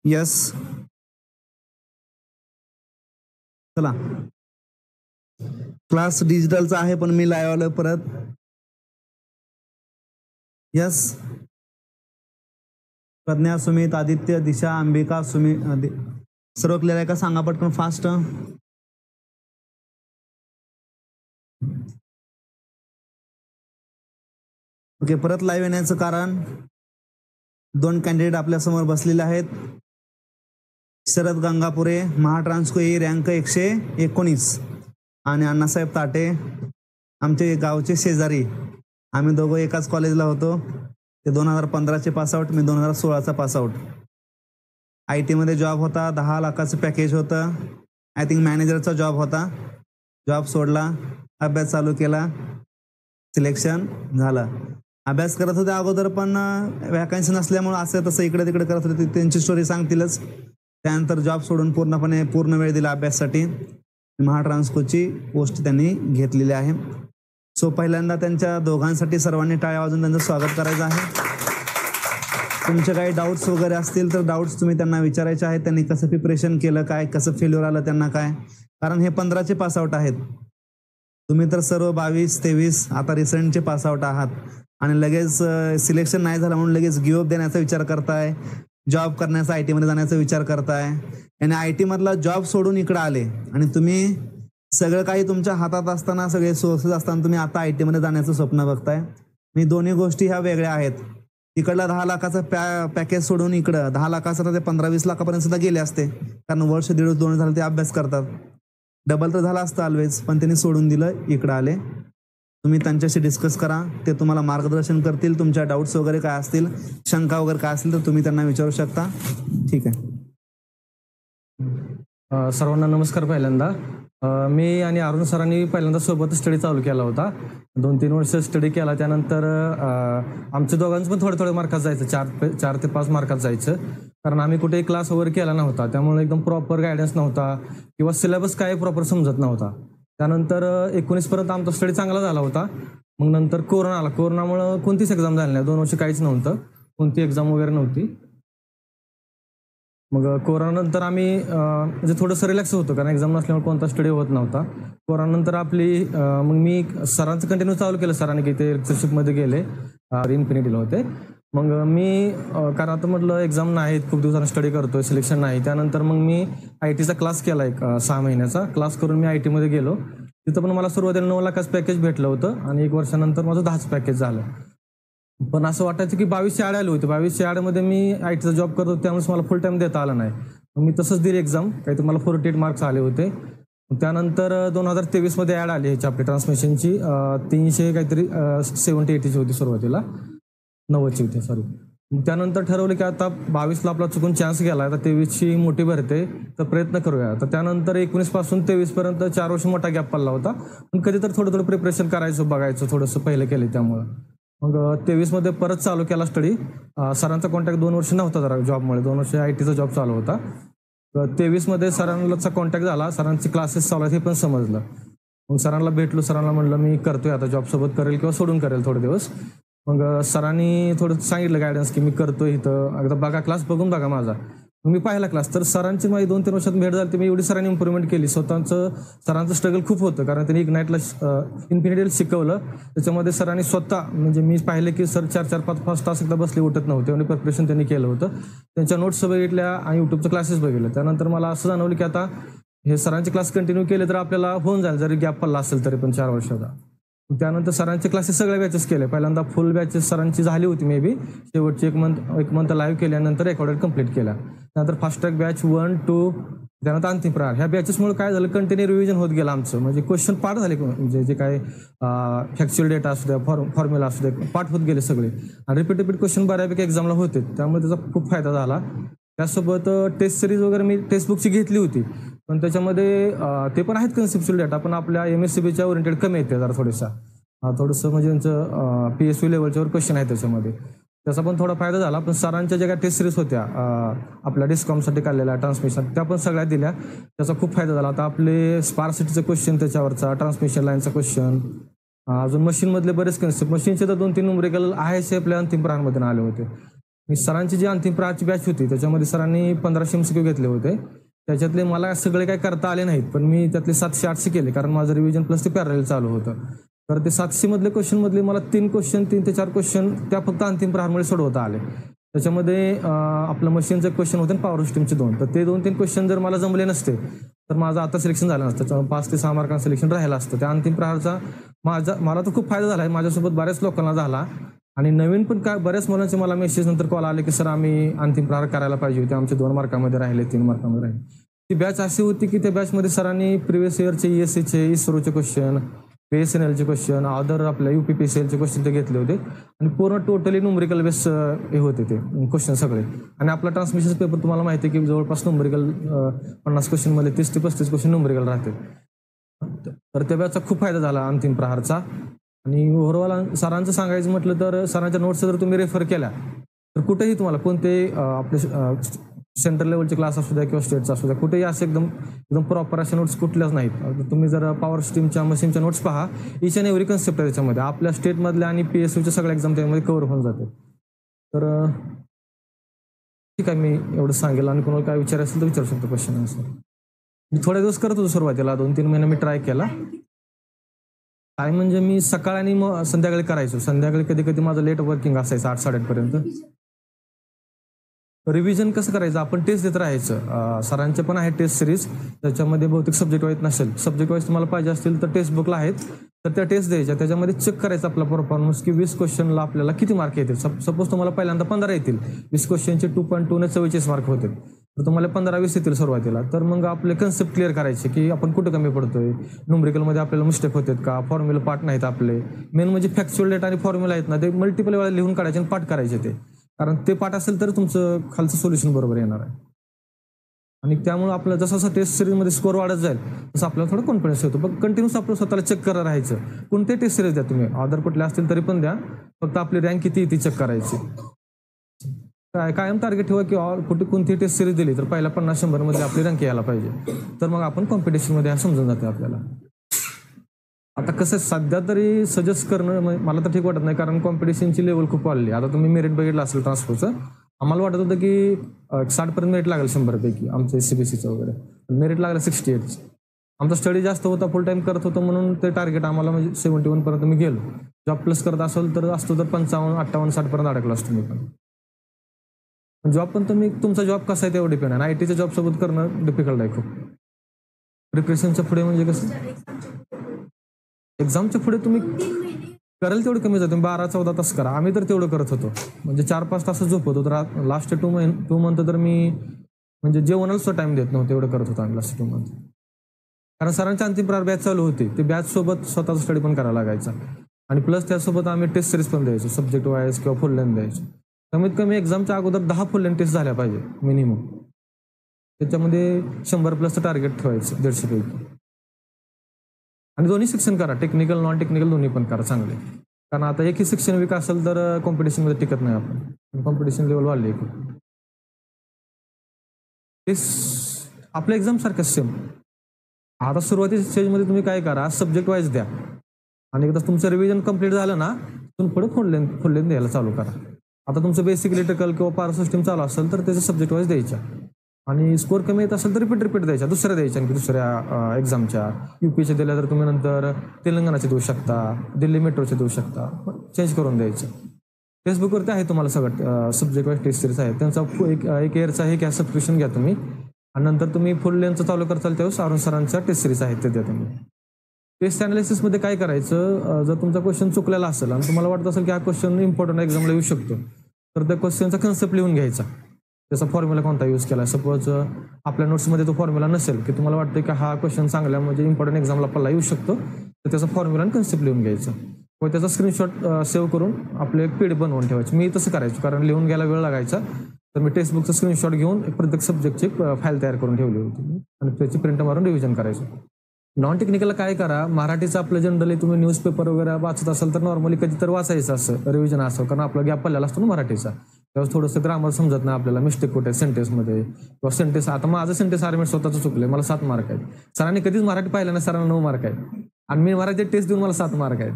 Yes, चला class डिजिटलचा आहे पण मी लाईव्ह आलो परत. यस, प्रज्ञा, सुमित, आदित्य, दिशा, अंबिका, सुमित, सर्व क्लिअर आहे का? सांगा पटकन फास्ट. ओके, परत लाईव्ह येण्याचं कारण 2 कॅन्डिडेट आपल्या समोर बसलेले आहेत. शरद गंगापुरे, महाट्रान्सको ई रँक 119 आणि अण्णासाहेब ताटे, आमचे गावचे शेजारी. आम्ही दोघं एकाच कॉलेजला होतो. ते 2015चे पासआउट, मी 2016चा पासआउट. IT मध्ये जॉब होता, 10 लाखाचं पॅकेज होतं. आय थिंक मॅनेजरचा जॉब होता. जॉब सोडला, अभ्यास चालू केला, सिलेक्शन झालं. अभ्यास करत होते अगोदर पण वॅकन्सी नसल्यामुळे असं तसं इकडे तिकडे करत होते. त्यांची स्टोरी सांगतीलच. त्यानंतर जॉब सोडून पूर्ण वेळ दिला अभ्यासासाठी. महाट्रान्सकोची पोस्ट त्यांनी घेतलेली आहे. सो पहिल्यांदा त्यांच्या दोघांसाठी सर्वांनी टाळ्या वाजवून त्यांचं स्वागत करायचं आहे. तुमचे काही डाऊट्स वगैरे असतील तर डाऊट्स तुम्ही त्यांना विचारायचे आहेत. त्यांनी कसं प्रिपरेशन केलं, काय कसं फेल्युअर आलं त्यांना काय, कारण हे 15चे पासआउट आहेत. तुम्ही तर सर्व 22-23 आता रिसेंटचे पासआउट आहात आणि लगेच सिलेक्शन नाही झालं म्हणून लगेच गिव्ह अप देण्याचा विचार करताय, जॉब करण्याचा IT मध्ये जाण्याचा विचार करताय. आणि IT मधला जॉब सोडून इकडे आले आणि तुम्ही सगळं काही तुमच्या हातात असताना, सगळे सोर्सेस असताना तुम्ही आता IT मध्ये जाण्याचं स्वप्न बघताय. मी दोन्ही गोष्टी ह्या वेगळ्या आहेत. इकडला 10 लाखाचा पॅकेज सोडून इकडं 10 लाखाचं तर ते 15-20 लाखापर्यंत सुद्धा गेले असते, कारण वर्ष 1.5-2 झालं ते अभ्यास करतात. डबल तर झाला असतं ऑलवेज, पण त्यांनी सोडून दिलं, इकडं आले. तुम्ही त्यांच्याशी डिस्कस करा, ते तुम्हाला मार्गदर्शन करतील. तुमच्या डाऊट्स वगैरे काय असतील, शंका वगैरे काय असतील तर तुम्ही त्यांना विचारू शकता. ठीक आहे. सर्वांना नमस्कार. पहिल्यांदा मी आणि अरुण सरांनी पहिल्यांदा सोबत स्टडी चालू केला होता. 2-3 वर्ष स्टडी केला. त्यानंतर आमच्या दोघांचं पण थोडं मार्कात जायचं, 4 ते 5 मार्कात जायचं, कारण आम्ही कुठेही क्लास वगैरे केला नव्हता. त्यामुळे एकदम प्रॉपर गायडन्स नव्हता किंवा सिलेबस काय प्रॉपर समजत नव्हता. त्यानंतर 19 पर्यंत आमचा स्टडी चांगला झाला होता. मग नंतर कोरोना आला. कोरोनामुळं कोणतीच एक्झाम झाली नाही. 2 वर्ष काहीच नव्हतं, कोणती एक्झाम वगैरे नव्हती. मग कोरोनानंतर आम्ही म्हणजे थोडंसं रिलॅक्स होतो, कारण एक्झाम नसल्यामुळे कोणता स्टडी होत नव्हता. कोरोनानंतर मग मी सरांचं कंटिन्यू चालू केलं. सरांनी की ते लेक्चरशिपमध्ये गेले, इन्फिनिटीला होते. मग मी कारण आता म्हटलं एक्झाम नाहीत, खूप दिवसांनी स्टडी करतोय, सिलेक्शन नाही. त्यानंतर मग मी ITचा क्लास केला, एक 6 महिन्याचा क्लास करून मी IT मध्ये गेलो. तिथं पण मला सुरुवातीला 9 लाखाचं पॅकेज भेटलं होतं आणि 1 वर्षानंतर माझं 10चं पॅकेज झालं. पण असं वाटायचं की 2200 ॲड आले होते. 2200 ॲडमध्ये मी ITचा जॉब करत होतो, त्यामुळे मला फुल टाईम देता आला नाही. मग मी तसंच दिली एक्झाम. काहीतरी मला 48 मार्क्स आले होते. त्यानंतर 2023 मध्ये ॲड आली ह्याची आपली ट्रान्समिशनची. 300 काहीतरी 70-80ची होती सुरुवातीला, 90ची होती सॉरी. त्यानंतर ठरवलं की आता 22ला आपला चुकून चान्स गेला, आता 23ची मोठी भरते तर प्रयत्न करूया. तर त्यानंतर 19 पासून 23 पर्यंत 4 वर्ष मोठा गॅप पडला होता. पण कधी तर थोडं प्रिपरेशन करायचं, बघायचं, थोडंसं पहिलं केलं त्यामुळं. मग 23 मध्ये परत चालू केला स्टडी. सरांचा कॉन्टॅक्ट 2 वर्ष नव्हता जरा जॉबमुळे, 2 वर्ष ITचा जॉब चालू होता. 23 मध्ये सरांचा कॉन्टॅक्ट झाला, सरांचे क्लासेस चालू आहेत हे पण समजलं. मग सरांना भेटलो, सरांना म्हणलं मी करतोय आता जॉब, सोबत करेल किंवा सोडून करेल थोडे दिवस. मग सरांनी थोडं सांगितलं गायडन्स की मी करतोय इथं, एकदा बघा क्लास, बघून बघा माझा. मग मी पाहिला क्लास, तर सरांची माझी 2-3 वर्षात भेट झाली. मी एवढी सरांनी इम्प्रूव्हमेंट केली. सरांचं स्ट्रगल खूप होतं, कारण त्यांनी इग्नाइटला इन्फिनिटीला शिकवलं. त्याच्यामध्ये सरांनी स्वतः, म्हणजे मी पाहिलं की सर 4-5 तास एकदा बसले उठत नव्हते आणि प्रिपरेशन त्यांनी केलं होतं. त्यांच्या नोट्स बघितल्या आणि युट्यूबचे क्लासेस बघितले. त्यानंतर मला असं जाणवलं की आता हे सरांचे क्लास कंटिन्यू केले तर आपल्याला होऊन जाईल, जरी गॅप पडला असेल तरी पण 4 वर्षाचा. त्यानंतर सरांचे क्लासेस सगळे बॅचेस केले. पहिल्यांदा फुल बॅचेस सरांची झाली होती मे बी, शेवटची एक मंथ लाईव्ह केल्यानंतर रेकॉर्डेड कंप्लीट केला. त्यानंतर फास्ट ट्रॅक बॅच 1, 2, त्यानंतर अंतिम प्रहार. ह्या बॅचेसमुळे काय झालं, कंटिन्यू रिव्हिजन होत गेलं आमचं. म्हणजे क्वेश्चन पाठ झाले, म्हणजे जे काय फॅक्च्युअल डेटा असू द्या, फॉर्म्युला असू द्या, पाठ होत गेले सगळे. आणि रिपीट क्वेश्चन बऱ्यापैकी एक्झामला होते, त्यामुळे त्याचा खूप फायदा झाला. त्यासोबत टेस्ट सिरीज वगैरे मी टेक्स्टबुकची घेतली होती, पण त्याच्यामध्ये ते पण आहेत कन्सेप्च्युअल डेटा, पण आपल्या MSCBच्या ओरिएंटेड कमी येते जरा थोडंसं म्हणजे त्यांचं PSU लेवलच्यावर क्वेश्चन आहे त्याच्यामध्ये. त्याचा पण थोडा फायदा झाला. पण सरांच्या ज्या काही टेस्ट सिरीज होत्या आपल्या डिस्कॉमसाठी काढलेल्या ट्रान्समिशन, त्या पण सगळ्या दिल्या. त्याचा खूप फायदा झाला. आता आपले स्पार्सिटीचं क्वेश्चन, त्याच्यावरचा ट्रान्समिशन लाईनचा क्वेश्चन, अजून मशीनमधले बरेच कन्सेप्ट, मशीनचे तर 2-3 न्यूमेरिकल आहे आपल्या अंतिम प्रहारमध्ये आले होते. मी सरांची जी अंतिम प्रहारची बॅच होती त्याच्यामध्ये सरांनी 1500 MCQ घेतले होते. त्याच्यातले मला सगळे काही करता आले नाहीत, पण मी त्यातले 700-800 केले, कारण माझं रिव्हिजन प्लस ते पॅरलल चालू होतं. तर ते 700 मधले क्वेश्चन मधले मला 3 ते 4 क्वेश्चन त्या फक्त अंतिम प्रहारमुळे सोडवता आले. त्याच्यामध्ये आपलं मशीनचं क्वेश्चन होतं आणि पॉवर सिस्टीमचे 2. तर ते 2-3 क्वेश्चन जर मला जमले नसते तर माझं आता सिलेक्शन झालं नसतं. 5 ते 6 मार्कांचं सिलेक्शन राहिलं असतं. त्या अंतिम प्रहारचा मला तर खूप फायदा झाला आहे. माझ्यासोबत बऱ्याच लोकांना झाला आणि नवीन पण काय बऱ्याच मुलांचे मला मेसेज नंतर कॉल आले की सर आम्ही अंतिम प्रहार करायला पाहिजे होते, आमचे 2 मार्कामध्ये राहिले, 3 मार्कामध्ये राहिले. ती बॅच अशी होती की त्या बॅचमध्ये सरांनी प्रिव्हियस इयरचे ESCचे, इस्रोचे क्वेश्चन, BSNLचे क्वेश्चन, अदर आपल्या UPPCLचे क्वेश्चन ते घेतले होते आणि पूर्ण टोटली न्यूमरिकल बेस हे होते ते क्वेश्चन सगळे. आणि आपला ट्रान्समिशन पेपर तुम्हाला माहिती आहे की जवळपास न्यूमरिकल 50 क्वेश्चनमध्ये 30 ते 35 क्वेश्चन न्यूमरिकल राहते. तर त्या बॅचचा खूप फायदा झाला अंतिम प्रहारचा. आणि ओव्हरऑल सरांचं सांगायचं म्हटलं तर सरांच्या नोट्स जर तुम्ही रेफर केल्या तर कुठेही तुम्हाला कोणते आपले सेंट्रल लेवलचे क्लास असू द्या किंवा स्टेटचा असू द्या, कुठेही असे एकदम प्रॉपर अशा नोट्स कुठल्याच नाहीत. तुम्ही जर पॉवर सिस्टीमच्या मशीनच्या नोट्स पहा, इच अँड एव्हरी कन्सेप्ट आहे त्याच्यामध्ये. आपल्या स्टेटमधल्या आणि PSUच्या सगळ्या एक्झाम त्यामध्ये कव्हर होऊन जाते. तर ठीक आहे, मी एवढं सांगेल आणि कोणाला काय विचारायचं असेल तर विचारू शकतो क्वेश्चन आन्सर. मी थोडे दिवस करत होतो सुरुवातीला, 2-3 महिने मी ट्राय केला. काय म्हणजे मी सकाळ आणि मग संध्याकाळी करायचो. संध्याकाळी कधी कधी माझं लेट वर्किंग असायचं 8-8:30 पर्यंत. रिव्हिजन कसं करायचं, आपण टेस्ट देत राहायचं. सरांचे पण आहे टेस्ट सिरीज, त्याच्यामध्ये बहुतेक सब्जेक्ट वाईज नसेल. सब्जेक्ट वाईज तुम्हाला पाहिजे असतील तर टेक्स्ट बुकला आहेत, तर त्या टेस्ट द्यायच्या. त्याच्यामध्ये चेक करायचं आपला परफॉर्मन्स की 20 क्वेश्चनला आपल्याला किती मार्क येतील. सपोज तुम्हाला पहिल्यांदा 15 येतील, 20 क्वेश्चनचे 2.2 ने 44 मार्क होतील, तर तुम्हाला 15-20 येतील सुरुवातीला. तर मग आपले कन्सेप्ट क्लिअर करायचे की आपण कुठं कमी पडतोय, न्यूमरिकलमध्ये आपल्याला मिस्टेक होतात का, फॉर्म्युला पार्ट नाहीत आपले. मेन म्हणजे फॅक्च्युअल डेटा आणि फॉर्म्युला आहेत ना, ते मल्टिपल वेळा लिहून काढायचे आणि पाठ करायचे ते. कारण ते पाठ असेल तर तुमचं खालचं सोल्युशन बरोबर येणार आहे. आणि त्यामुळे आपलं जसं जसं टेस्ट सिरीजमध्ये स्कोअर वाढत जाईल तसं आपल्याला थोडं कॉन्फिडन्स येतो. पण कंटिन्यूस आपलं स्वतःला चेक करत राहायचं. कोणते टेस्ट सिरीज द्या तुम्ही, अदर कुठले असतील तरी पण द्या, फक्त आपली रँक किती ती चेक करायची. कायम टार्गेट ठेवा की कुठे कोणती टेस्ट सिरीज दिली तर पहिल्या 50-100 मध्ये आपली रँक यायला पाहिजे. तर मग आपण कॉम्पिटिशनमध्ये समजून जाते आपल्याला. आता कसं सध्या तरी सजेस्ट करणं मला तर ठीक वाटत नाही, कारण कॉम्पिटिशनची लेवल खूप वाढली. आता तुम्ही मेरिट बघितलं असेल ट्रान्सफरचं, आम्हाला वाटत होतं की 60 पर्यंत मेरिट लागेल 100 पैकी आमचं SCBCचं वगैरे, मेरिट लागलं 68. आमचा स्टडी जास्त होता, फुल टाइम करत होतो, म्हणून ते टार्गेट आम्हाला म्हणजे 71 पर्यंत मी गेलो. जॉब प्लस करत असेल तर असतो तर 55, 58, 60 पर्यंत अडकला असतो मी पण. जॉब पण तुम्ही तुमचा जॉब कसा आहे त्यावर डिपेंड आहे. ITच्या जॉब सोबत करणं डिफिकल्ट आहे खूप. प्रिपरेशनच्या पुढे म्हणजे कसं, एक्झामच्या पुढे तुम्ही कराल तेवढं कमी जातं. 12-14 तास करा. आम्ही तर तेवढं करत होतो, म्हणजे 4-5 तास झोप होतो. तर लास्ट 2 मंथ तर मी म्हणजे जेवणाला सुद्धा टाइम देत नव्हतं, एवढं करत होतो आम्ही लास्ट 2 मंथ. कारण सरांची अंतिम प्रहार बॅच चालू होती, ते बॅच सोबत स्वतःचा स्टडी पण करावा लागायचा. आणि प्लस त्यासोबत आम्ही टेस्ट सिरीज पण द्यायचो, सब्जेक्ट वाईज किंवा फुल लेंथ द्यायचो. कमीत कमी एक्झामच्या अगोदर 10 फुल लेंथ टेस्ट झाल्या पाहिजे मिनिमम. त्याच्यामध्ये 100+ टार्गेट ठेवायचं 150 पैकी. आणि दोन्ही सेक्शन करा, टेक्निकल नॉन टेक्निकल दोन्ही पण करा चांगले. कारण आता एकही सेक्शन वीक असेल तर कॉम्पिटिशनमध्ये टिकत नाही आपण. कॉम्पिटिशन लेवल वाढली खूप. आपल्या एक्झाम सारखं सेम. आता सुरुवातीच्या स्टेजमध्ये तुम्ही काय करा, सब्जेक्ट वाईज द्या आणि एकदा तुमचं रिव्हिजन कंप्लीट झालं ना, तुम्ही पुढे फुल लेंथ द्यायला चालू करा. आता तुमचं बेसिक इलेक्ट्रिकल किंवा पॉवर सिस्टीम चालू असेल तर त्याचे सब्जेक्ट वाईज द्यायच्या. आणि स्कोअर कमी येत असेल तर रिपीट द्यायच्या, दुसऱ्या द्यायच्या. आणखी दुसऱ्या एक्झामच्या UPचे दिल्या तर तुम्ही नंतर तेलंगणाचे देऊ शकता, दिल्ली मेट्रोचे देऊ शकता, चेंज करून द्यायचं. फेसबुकवरती आहे तुम्हाला सगळं सब्जेक्ट वाईज टेस्ट सिरीज आहे, त्यांचा एक इयरचा आहे की सबस्क्रिप्शन घ्या तुम्ही. आणि नंतर तुम्ही फुल लेंथचं चालू करताल तेव्हा सारून सरांच्या टेस्ट सिरीज आहेत ते द्या तुम्ही. टेस्ट अनालिसिसमध्ये काय करायचं, जर तुमचा क्वेश्चन चुकलेला असेल आणि तुम्हाला वाटत असेल की हा क्वेश्चन इम्पॉर्टंट एक्झामला येऊ शकतो, तर त्या क्वेश्चनचा कन्सेप्ट लिहून घ्यायचा. त्याचा फॉर्म्युला कोणता यूज केला. सपोज आपल्या नोट्समध्ये तो फॉर्म्युला नसेल की तुम्हाला वाटतं की हा क्वेश्चन चांगला म्हणजे इम्पॉर्टंट एक्झामला आपल्याला येऊ शकतो, तर त्याचा फॉर्म्युला आणि कन्सेप्ट लिहून घ्यायचं किंवा त्याचा स्क्रीनशॉट सेव्ह करून आपले एक PDF बनवून ठेवायचं. मी तसं करायचो, कारण लिहून घ्यायला वेळ लागायचा. तर मी टेक्स्टबुकचा स्क्रीनशॉट घेऊन प्रत्येक सब्जेक्टची फाईल तयार करून ठेवली होती आणि त्याची प्रिंट मारून रिव्हिजन करायचं. नॉन टेक्निकलला काय करा, मराठीचं आपलं जनरली तुम्ही न्यूजपेपर वगैरे वाचत असाल तर नॉर्मली कधी तर वाचायचं असं रिव्हिजन असं, कारण आपला गॅप पडलेला असतो ना मराठीचा. त्यावेळेस थोडंसं ग्रामर समजत नाही आपल्याला, मिस्टेक कुठे सेंटेन्समध्ये किंवा सेंटेन्स. आता माझं सेंटेन्स आर्मेट स्वतःचं चुकले, मला 7 मार्क आहेत. सरांनी कधीच मराठी पाहिलं नाही, सरांना 9 मार्क आहेत आणि मी मराठी टेस्ट देऊन मला 7 मार्क आहेत.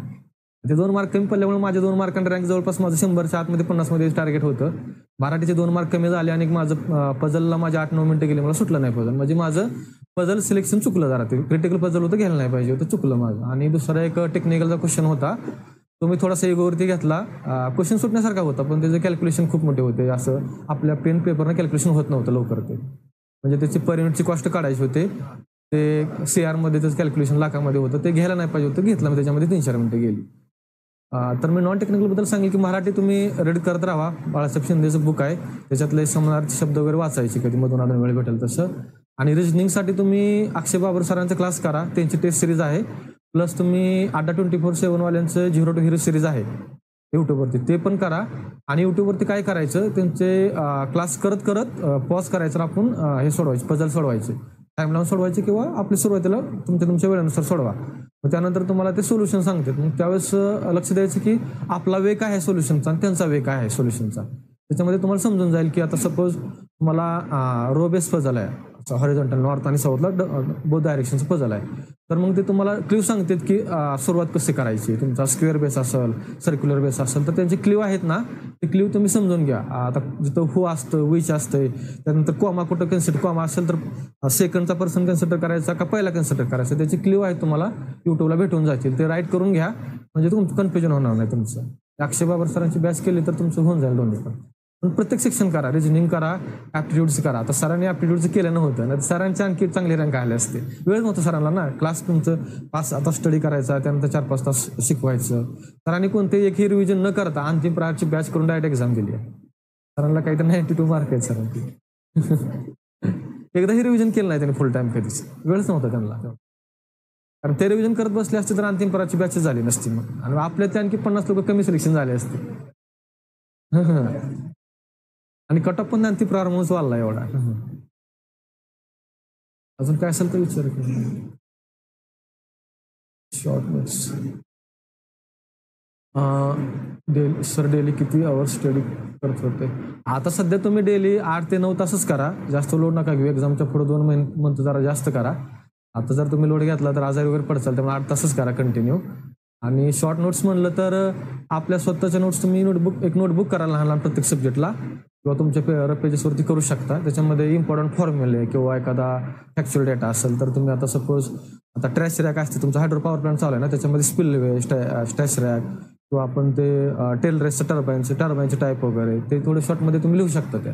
ते 2 मार्क कमी पडल्यामुळे माझ्या 2 मार्कांना रँक जवळपास माझं 100च्या आतमध्ये 50 मध्ये टार्गेट होतं. मराठीचे 2 मार्क कमी झाले आणि माझं पझलला माझे 8-9 मिनिटं गेले, मला सुटलं नाही पझल. म्हणजे माझं पझल सिलेक्शन चुकलं जरा. ते क्रिटिकल पझल होतं, घ्यायला नाही पाहिजे होतं, चुकलं माझं. आणि दुसरा एक टेक्निकलचा क्वेश्चन होता, तो मी थोडासा इगोवरती घेतला. क्वेश्चन सुटण्यासारखा होता, पण त्याचे कॅल्क्युलेशन खूप मोठे होते. असं आपल्या पेन पेपरनं कॅल्क्युलेशन होत नव्हतं लवकर. ते म्हणजे त्याची पर युनिटची कॉस्ट काढायची होते. ते CR मध्ये त्याचं कॅल्क्युलेशन लाखामध्ये होतं, ते घ्यायला नाही पाहिजे होतं, घेतलं. मग त्याच्यामध्ये 3-4 मिनिटं गेली. तर मी नॉन टेक्निकलबद्दल सांगेल की मराठी तुम्ही रीड करत राहा. बाळासाहेब शिंदेचं बुक आहे, त्याच्यातले समानार्थी शब्द वगैरे वाचायचे कधी मधून अजून वेळ भेटेल तसं. आणि रिजनिंगसाठी तुम्ही अक्षय बाबर सरांचा क्लास करा, त्यांची टेस्ट सिरीज आहे. प्लस तुम्ही अड्डा 24/7 वाल्यांचं 0 to Hero सिरीज आहे यूट्यूबवरती, ते पण करा. आणि यूट्यूबवरती काय करायचं, त्यांचे क्लास करत करत पॉज करायचं, आपण हे सोडवायचे, पझल सोडवायचे, टाइम लावून सोडवायचे, किंवा आपल्या सुरुवातीला तुमच्या वेळेनुसार सोडवा. मग त्यानंतर तुम्हाला ते सोल्युशन सांगतात. मग त्यावेळेस लक्ष द्यायचं की आपला वे काय आहे सोल्युशनचा आणि त्यांचा वे काय आहे सोल्युशनचा. त्याच्यामध्ये तुम्हाला समजून जाईल की आता सपोज तुम्हाला रो बेस पझल आहे, हॉरिझॉन्टल नॉर्थ आणि साऊथला बोथ डायरेक्शनचं पझल आहे. तर मग ते तुम्हाला क्ल्यू सांगतात की सुरुवात कशी करायची. तुमचा स्क्वेअर बेस असेल, सर्क्युलर बेस असेल, तर त्यांचे क्ल्यू आहेत ना, ते क्ल्यू तुम्ही समजून घ्या. आता जिथं हू असतं, विच असतं, त्यानंतर कॉमा कुठं कन्सिडर, कॉमा असेल तर सेकंडचा पर्सन कन्सिडर करायचा का पहिला कन्सिडर करायचा, त्याचे क्ल्यू आहेत तुम्हाला युट्यूबला भेटून जातील. ते राईट करून घ्या, म्हणजे तुमचं कन्फ्युजन होणार नाही तुमचं. अक्षय बाबर सरांची बॅच केली तर तुमचं होऊन जाईल दोन्ही पण. पण प्रत्येक सेक्शन करा, रिजनिंग करा, ॲप्टिट्यूडचं करा. आता सरांनी ॲप्टिट्यूडचं केलं नव्हतं ना, सरांचे आणखी चांगले रँक आले असते. वेळ नव्हतं सरांना ना, क्लास तुमचं 5 तास स्टडी करायचा, त्यानंतर 4-5 तास शिकवायचं. सरांनी कोणतेही एकही रिव्हिजन न करता अंतिम प्रकारची बॅच करून डायरेक्ट एक्झाम दिली आहे. सरांना काहीतरी 92 मार्क आहेत सरांची. एकदाही रिव्हिजन केलं नाही त्यांनी फुल टाइम कधीच, वेळच नव्हता त्यांना. कारण ते रिव्हिजन करत बसले असते तर अंतिम प्रकारची बॅच झाली नसती. मग आणि आपल्या ते आणखी 50 लोक कमी सिलेक्शन झाले असते. आणि कट ऑफ पण अंतिम प्रकार म्हणून वाढला एवढा. अजून काय असेल तर विचार. शॉर्ट नोट्स सर डेली किती आवर्स स्टडी करत होते? आता सध्या तुम्ही डेली 8 ते 9 तासच करा, जास्त लोड नका घेऊ. एक्झामच्या पुढे 2 मंथ जरा जास्त करा. आता जर तुम्ही लोड घेतला तर आजारी वगैरे पडचाल, त्यामुळे 8 तासच करा कंटिन्यू. आणि शॉर्ट नोट्स म्हणलं तर आपल्या स्वतःच्या नोट्स तुम्ही एक नोटबुक करा लहान लहान प्रत्येक सब्जेक्टला, किंवा तुमच्या रफ पेजेसवरती करू शकता. त्याच्यामध्ये इम्पॉर्टंट फॉर्म्युले किंवा एखादा फॅक्च्युअल डेटा असेल तर तुम्ही आता सपोज आता ट्रॅश रॅक असते, तुमचा हायड्रो पॉवर प्लांट चालू आहे ना, त्याच्यामध्ये स्पिलवे, स्टॅश रॅक, किंवा आपण ते टेल रेसचं टर्बाईनचे टाईप वगैरे ते थोडे शॉर्टमध्ये तुम्ही लिहू शकता त्या.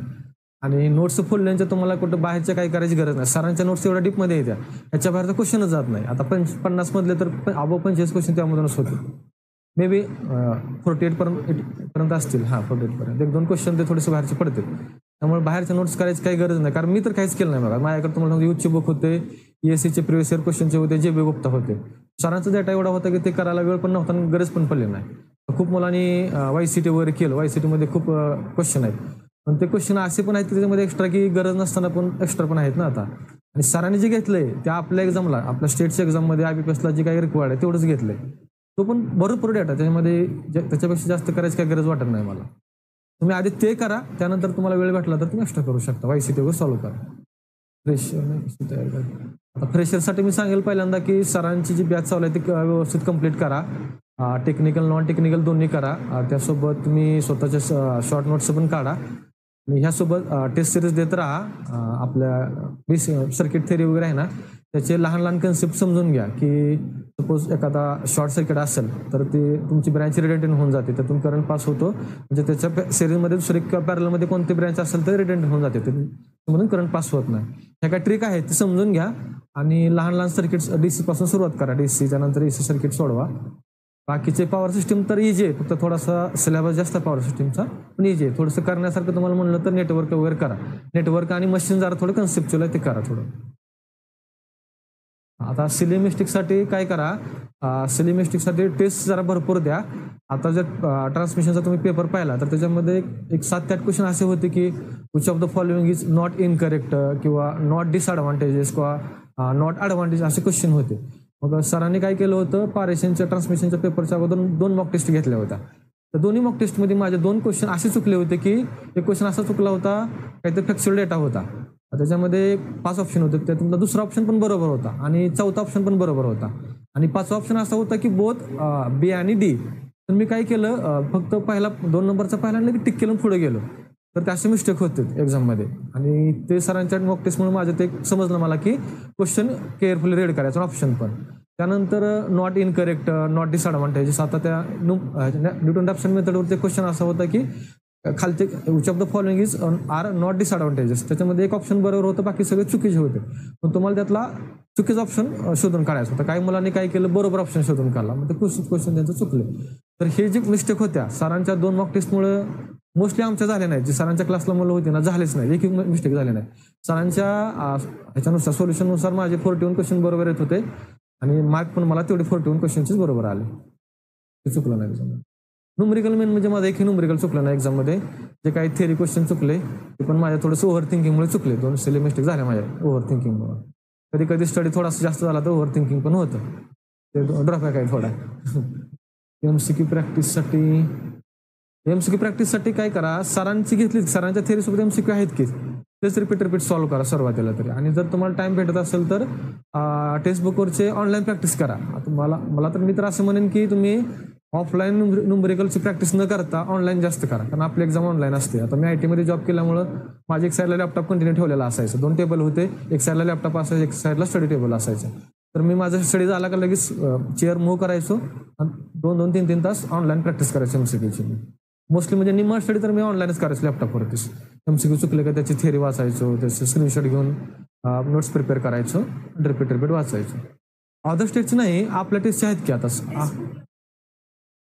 आणि नोट्स फुलल्यांच्या तुम्हाला कुठं बाहेरच्या काही करायची गरज नाही. सरांच्या नोट्स एवढ्या डीपमध्ये येत्या, ह्याच्या बाहेरचा क्वेश्चनच जात नाही. आता 50 मधले तर 45 क्वेश्चन त्यामधूनच होते. मे बी 48 पर्यंत असतील. 48 पर्यंत 1-2 क्वेश्चन ते थोडेसे बाहेरचे पडतील. त्यामुळे बाहेरच्या नोट्स करायची काही गरज नाही, कारण मी तर काहीच केलं नाही बघा. माझ्याकडे तुम्हाला यूजचे बुक होते, ESCचे प्रिव्हियस इयर क्वेश्चनचे होते, JB गुप्ता होते. सरांचा डेटा एवढा होता की ते करायला वेळ पण नव्हता आणि गरज पण पडली नाही. खूप मुलांनी YCT वगैरे केलं, YCTमध्ये खूप क्वेश्चन आहेत, पण ते क्वेश्चन असे पण आहेत त्याच्यामध्ये एक्स्ट्रा की गरज नसताना पण एक्स्ट्रा पण आहेत ना आता. आणि सरांनी जे घेतलंय त्या आपल्या एक्झामला, आपल्या स्टेटच्या एक्झाममध्ये IBPSला जे काही रिक्वायर्ड आहे तेवढंच घेतलंय. तो पण भरपूर डेटा त्याच्यामध्ये, त्याच्यापेक्षा जास्त करायची काही गरज वाटत नाही मला. तुम्ही आधी ते करा, त्यानंतर तुम्हाला वेळ भेटला तर तुम्ही एक्स्ट्रा करू शकता. YCT वगैरे सॉल्व्ह करा. तयार करा. आता फ्रेशरसाठी मी सांगेल पहिल्यांदा की सरांची जी बॅच चालू आहे ती व्यवस्थित कंप्लीट करा. टेक्निकल नॉन टेक्निकल दोन्ही करा. त्यासोबत तुम्ही स्वतःच्या शॉर्ट नोट्स पण काढा. आणि ह्यासोबत टेस्ट सिरीज देत राहा. आपल्या सर्किट थेरी वगैरे आहे ना, त्याचे लहान लहान कन्सेप्ट समजून घ्या. की सपोज एखादा शॉर्ट सर्किट असेल तर ते तुमची ब्रँच रिडंडंट होऊन जाते, त्यातून करंट पास होतो. म्हणजे त्याच्या सिरीजमध्ये दुसरी पॅरलमध्ये कोणती ब्रँच असेल तर रिडंडंट होऊन जाते, त्यामधून करंट पास होत नाही. ह्या काय ट्रिक आहेत ते समजून घ्या. आणि लहान लहान सर्किट्स DC पासून सुरुवात करा. DC त्यानंतर AC सर्किट सोडवा. बाकीचे पॉवर सिस्टीम तर इजी आहे, फक्त थोडासा सिलेबस जास्त पॉवर सिस्टीमचा, पण इजी आहे. थोडंसं करण्यासारखं तुम्हाला म्हणलं तर नेटवर्क वगैरे करा. नेटवर्क आणि मशीन जरा थोडं कन्सेप्च्युअल आहे ते करा थोडं. आता सिलिमिस्टिकसाठी काय करा, सिलिमिस्टिकसाठी टेस्ट जरा भरपूर द्या. आता जर ट्रान्समिशनचा तुम्ही पेपर पाहिला तर त्याच्यामध्ये एक 7 ते 8 क्वेश्चन असे होते की which of the following is not incorrect, किंवा नॉट डिसएडव्हान्टेजेस, किंवा नॉट ॲडव्हान्टेज असे क्वेश्चन होते. मग सरांनी काय केलं होतं, पारेशनच्या ट्रान्समिशनच्या पेपरच्या अगोदर 2 मॉक टेस्ट घेतल्या होत्या. तर दोन्ही मॉक टेस्टमध्ये माझे 2 क्वेश्चन असे चुकले होते की एक क्वेश्चन असा चुकला होता, काहीतरी फॅक्च्युअल डेटा होता, त्याच्यामध्ये 5 ऑप्शन होते, त्यातूनला दुसरा ऑप्शन पण बरोबर होता आणि चौथा ऑप्शन पण बरोबर होता, आणि 5वा ऑप्शन असा होता की बोथ B आणि D. तर मी काय केलं, फक्त पहिला 2 नंबरचा पहिला टिक केलं पुढे गेलो. तर ते असे मिस्टेक होते एक्झाममध्ये. आणि ते सरांच्या मॉक टेस्टमुळे माझं ते समजलं मला की क्वेश्चन केअरफुली रीड करायचं ऑप्शन पण. त्यानंतर नॉट इनकरेक्ट, नॉट डिसएडव्हान्टेजेस. आता त्या न्यूटन रॅप्सन मेथडवरती क्वेश्चन असा होता की खालचे which of the following is are not disadvantages. त्याच्यामध्ये एक ऑप्शन बरोबर होतं, बाकी सगळे चुकीचे होते. पण तुम्हाला त्यातला चुकीचा ऑप्शन शोधून काढायचा होता. काही मुलांनी काय केलं, बरोबर ऑप्शन शोधून काढला, मग ते क्वेश्चन त्यांचं चुकले. तर हे जे मिस्टेक होत्या सरांच्या 2 मॉक टेस्टमुळे मोस्टली आमच्या झाल्या नाहीत. जी सरांच्या क्लासला मुलं होती ना, झालेच नाही, एक मिस्टेक झाले नाही. सरांच्या ह्याच्यानुसार सोल्युशननुसार माझे 41 क्वेश्चन बरोबर येत होते आणि मार्क पण मला तेवढे 41 क्वेश्चनचेच बरोबर आले. ते चुकलं नाही त्याच्यामध्ये. न्यूमरिकल मेन म्हणजे माझं एकही न्यूमरिकल चुकलं नाही एक्झाममध्ये. जे काही थेरी क्वेश्चन चुकले ते पण माझ्या थोडंसं ओव्हर थिंकिंगमुळे चुकले. 2 सिली मिस्टेक झाल्या माझ्या ओव्हर थिंकिंगमुळे. कधी कधी स्टडी थोडासा जास्त झाला तर ओव्हर थिंकिंग पण होतं. ते ड्रॉबॅक आहे थोडा. एमसीक्यू प्रॅक्टिससाठी काय करा, सरांची घेतली, सरांच्या थेरीसोबत एमसीक्यू आहेत की तेच रिपीट सॉल्व्ह करा सुरुवातीला तरी. आणि जर तुम्हाला टाइम भेटत असेल तर टेक्स्टबुकवरचे ऑनलाईन प्रॅक्टिस करा. मला तर मी तर असं म्हणेन की तुम्ही ऑफलाईन न्यूमरिकलची प्रॅक्टिस न करता ऑनलाईन जास्त करा, कारण आपली एक्झाम ऑनलाईन असते. आता मी IT मध्ये जॉब केल्यामुळं माझ्या एक साईडला लॅपटॉप कंटिन्यू ठेवलेला असायचं. 2 टेबल होते, एक साईडला लॅपटॉप असायचं, एक साईडला स्टडी टेबल असायचं. तर मी माझा स्टडी झाला का लगेच चेअर मूव्ह करायचो आणि 2-2, 3-3 तास ऑनलाईन प्रॅक्टिस करायची एमसीक्यूची. मोस्टली म्हणजे निम्मा स्टडी तर मी ऑनलाईनच करायचो लॅपटॉपवरतीच. एमसीक्यू चुकले का त्याची थेरी वाचायचो, त्याचे स्क्रीनशॉट घेऊन नोट्स प्रिपेअर करायचो, रिपीट वाचायचो. अदर स्टेटचे नाही, आपल्या टेस्टचे आहेत की आता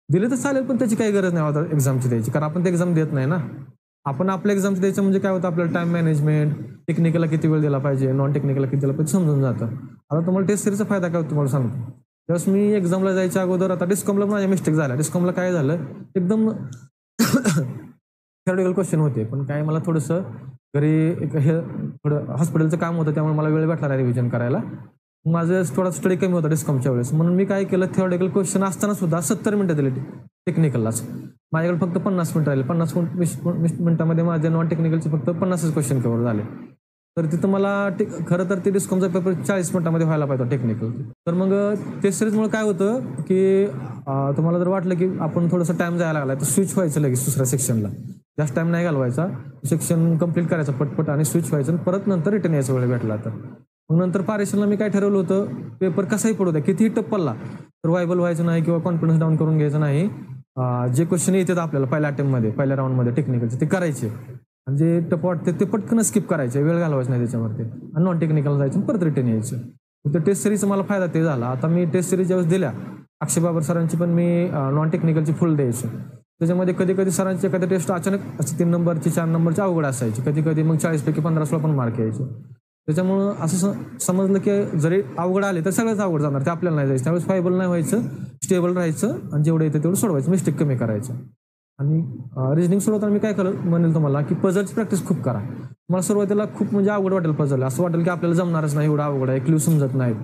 दिले तर चालेल, पण त्याची काही गरज नाही अदर एक्झामची द्यायची, कारण आपण ते एक्झाम देत नाही ना. आपण आपल्या एक्झामची द्यायचं म्हणजे काय होतं, आपल्याला टाइम मॅनेजमेंट, टेक्निकलला किती वेळ दिला पाहिजे, नॉन टेक्निकलला किती दिला पाहिजे समजून जातं. आता तुम्हाला टेस्ट सिरीजचा फायदा काय होतो तुम्हाला सांगतो. त्यावेळेस मी एक्झामला जायच्या अगोदर, आता डिस्कॉमला माझ्या मिस्टेक झाल्या. डिस्कॉमला काय झालं, एकदम थेरॉटिकल क्वेश्चन होते, पण काय मला थोडंसं घरी हे थोडं हॉस्पिटलचं काम होतं, त्यामुळे मला वेळ भेटला नाही रिव्हिजन करायला. माझं थोडा स्टडी कमी होता डिस्कॉमच्या वेळेस, म्हणून मी काय केलं, थेरॉटिकल क्वेश्चन असताना सुद्धा 70 मिनिटं दिले टेक्निकललाच. माझ्याकडे फक्त 50 मिनिटं राहिले. 50 मिनिटामध्ये माझे नॉन टेक्निकलचे फक्त 50 क्वेश्चन कव्हर झाले. तर तिथं मला खरं तर ते डिस्कॉमचा पेपर 40 मिनिटामध्ये व्हायला पाहिजे टेक्निकल. तर मग ते सिरीजमुळे काय होतं की तुम्हाला जर वाटलं की आपण थोडंसं टाइम जायला लागला तर स्विच व्हायचं लगेच दुसऱ्या सेक्शनला. जास्त टाइम नाही घालवायचा, सेक्शन कंप्लीट करायचं पटपट आणि स्विच व्हायचं आणि परत नंतर रिटर्न यायचा वेळ भेटला तर. मग नंतर पारेशनला मी काय ठरवलं होतं, पेपर कसाही पडू द्या, कितीही टप पडला तर वायबल व्हायचं नाही किंवा कॉन्फिडन्स डाऊन करून घ्यायचं नाही. जे क्वेश्चन येतात आपल्याला पहिल्या अटेम्प्टमध्ये, पहिल्या राऊंडमध्ये टेक्निकलचे, ते करायचे. आणि जे टप वाटते ते पटकन स्किप करायचे, वेळ घालवायचा नाही त्याच्यावरती, आणि नॉन टेक्निकल जायचं परत रिटर्न यायचं. तर टेस्ट सिरीजचा मला फायदा ते झाला. आता मी टेस्ट सिरीज ज्यावेळेस दिल्या अक्षय बाबर सरांची, पण मी नॉन टेक्निकलची फुल द्यायचो. त्याच्यामध्ये कधी कधी सरांची एखाद्या टेस्ट अचानक 3 नंबरची 4 नंबरची अवघड असायची, कधी कधी मग 40 पैकी 15-16 पण मार्क यायचे. त्याच्यामुळं असं समजलं की जरी अवघड आले तर सगळंच अवघड जाणार, ते आपल्याला नाही जायचं. त्यावेळेस फायबल नाही व्हायचं, स्टेबल राहायचं आणि जेवढं येतं तेवढं सोडवायचं, मिस्टेक कमी करायचं. आणि रिजनिंग सोडवताना मी काय म्हणेल तुम्हाला की पझलची प्रॅक्टिस खूप करा. मला सुरुवातीला खूप म्हणजे अवघड वाटेल पझल, असं वाटेल की आपल्याला जमणारच नाही, एवढं अवघड आहे, क्ल्यू समजत नाहीत.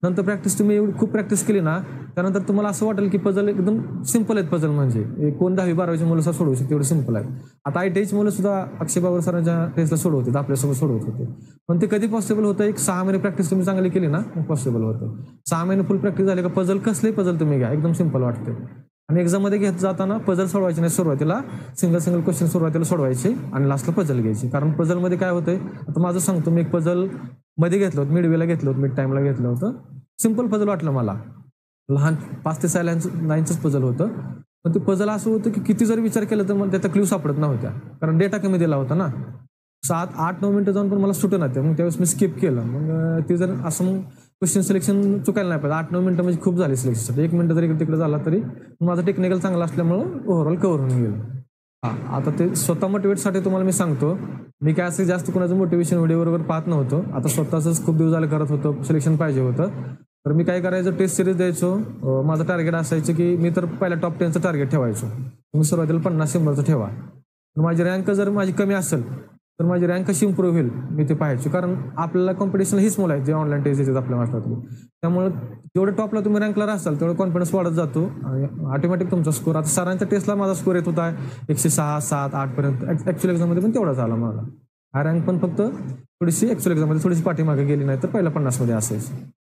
नंतर प्रॅक्टिस तुम्ही खूप प्रॅक्टिस केली ना, त्यानंतर तुम्हाला असं वाटेल की पझल एकदम सिंपल आहेत. पझल म्हणजे कोण 10वी-12वीची मुलं सुद्धा सोडवू शकते, एवढं सिंपल आहे. आता ITIची मुलं सुद्धा अक्षय बाबर सरांच्या टेस्टला सोडवत होते, आपल्यासोबत सोडवत होते. पण ते कधी पॉसिबल होतं, एक 6 महिने प्रॅक्टिस तुम्ही चांगली केली ना मग पॉसिबल होतं. 6 महिने फुल प्रॅक्टिस झाली का पझल, कसलेही पझल तुम्ही घ्या, एकदम सिंपल वाटते. आणि एक्झाममध्ये घेत जाताना पझल सोडवायचे नाही, सुरुवातीला सिंगल क्वेश्चन सुरुवातीला सोडवायचे आणि लास्टला पझल घ्यायची. कारण पझलमध्ये काय होतंय, आता माझं सांगतो, मी एक पझल मध्ये घेतलं होतं, मिडवेला घेतलं होतं, मिड टाईमला घेतलं होतं. सिंपल पझल वाटलं मला, लहान 5 ते 6 लाईनचंच पझल होतं. पण ते पझल असं होतं की किती जर विचार केला तर मला त्याचा क्ल्यू सापडत नव्हत्या, कारण डेटा कमी दिला होता ना. 7-8-9 मिनिटं जाऊन पण मला सुटत नव्हते. मग त्यावेळेस मी स्किप केलं. मग ते जर असं मग क्वेश्चन सिलेक्शन चुकायला नाही पाहिजे. 8-9 मिनिटं म्हणजे खूप झाली सिलेक्शनसाठी. 1 मिनिटं जरी तिकडे झाला तरी माझं टेक्निकल चांगलं असल्यामुळं ओव्हरऑल कव्हर होऊन गेलं. आता ते स्वतः मोटिवेटसाठी तुम्हाला मी सांगतो, मी काय असं जास्त कोणाचं मोटिवेशन व्हिडिओ पाहत नव्हतो. आता स्वतःच खूप दिवस झालं करत होतो, सिलेक्शन पाहिजे होतं. तर मी काय करायचं, टेस्ट सिरीज द्यायचो. माझं टार्गेट असायचं की मी तर पहिल्या टॉप 10चं टार्गेट ठेवायचो. मी सुरुवातीला 50-100चं ठेवा. माझी रँक जर माझी कमी असेल तर माझी रँक कशी इम्प्रूव्ह होईल मी ते पाहायचो. कारण आपल्याला कॉम्पिटिशन हीच मुलं आहेत जे ऑनलाईन टेस्ट देतात आपल्या मास्टरला. त्यामुळे जेवढं टॉपला तुम्ही रँकला राहाल तेवढं कॉन्फिडन्स वाढत जातो आणि ऑटोमॅटिक तुमचा स्कोर. आता सरांच्या टेस्टला माझा स्कोर येत होता 106, 7, 8 पर्यंत. ॲक्च्युअल एक्झाममध्ये पण तेवढाच आला मला. हा रँक पण फक्त थोडीशी ॲक्च्युअल एक्झाममध्ये थोडीशी पाठीमागे गेली नाही तर पहिल्या 50 मध्ये असायची.